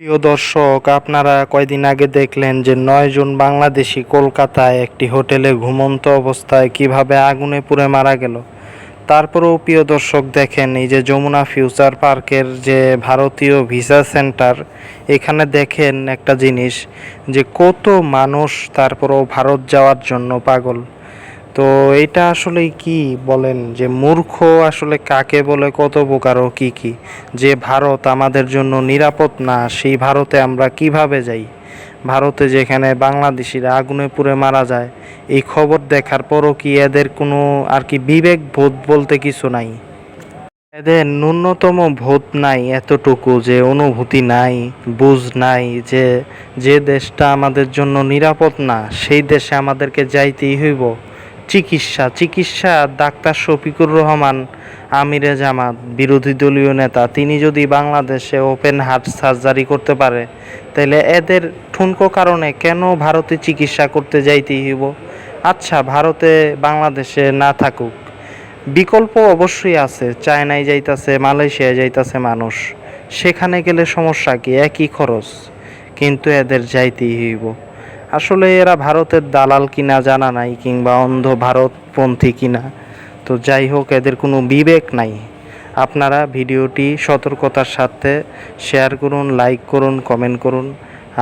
প্রিয় দর্শক, আপনারা কয়দিন আগে দেখলেন যে 9 জন বাংলাদেশি কলকাতায় একটি হোটেলে ঘুমন্ত অবস্থায় কিভাবে আগুনে পুড়ে মারা গেল। তারপরেও প্রিয় দর্শক দেখেন, এই যে যমুনা ফিউচার পার্কের যে ভারতীয় ভিসা সেন্টার, এখানে দেখেন একটা জিনিস যে কত মানুষ তারপরেও ভারত যাওয়ার জন্য পাগল। তো এটা আসলে কি বলেন যে মূর্খ আসলে কাকে বলে, কত প্রকার ও কি কি, যে ভারত আমাদের জন্য নিরাপদ না, সেই ভারতে আমরা কিভাবে যাই? ভারতে যেখানে বাংলাদেশিরা আগুনে পুড়ে মারা যায়, এই খবর দেখার পরও কি এদের কোনো আর কি বিবেক বোধ বলতে কিছু নাই? এদের ন্যূনতম বোধ নাই, এতটুকু যে অনুভূতি নাই, বুঝ নাই যে যে দেশটা আমাদের জন্য নিরাপদ না সেই দেশে আমাদেরকে যাইতেই হইব। চিকিৎসা ডাক্তার শফিকুর রহমান আমিরে জামাত, বিরোধী দলীয় নেতা, তিনি যদি বাংলাদেশে ওপেন হার্ট সার্জারি করতে পারে, তাহলে এদের ঠুনকো কারণে কেন ভারতে চিকিৎসা করতে যাইতেই হইব? আচ্ছা, ভারতে বাংলাদেশে না থাকুক, বিকল্প অবশ্যই আছে। চায়নায় যাইতাছে, মালয়েশিয়ায় যাইতাছে মানুষ, সেখানে গেলে সমস্যা কি? একই খরচ, কিন্তু এদের যাইতেই হইব। আসলে এরা ভারতের দালাল কিনা জানা নাই, কিংবা অন্ধ ভারতপন্থী কিনা। তো যাই হোক, এদের কোনো বিবেক নাই। আপনারা ভিডিওটি সতর্কতার সাথে শেয়ার করুন, লাইক করুন, কমেন্ট করুন,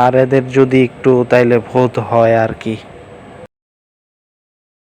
আর এদের যদি একটু তাইলে বোধ হয় আর কি।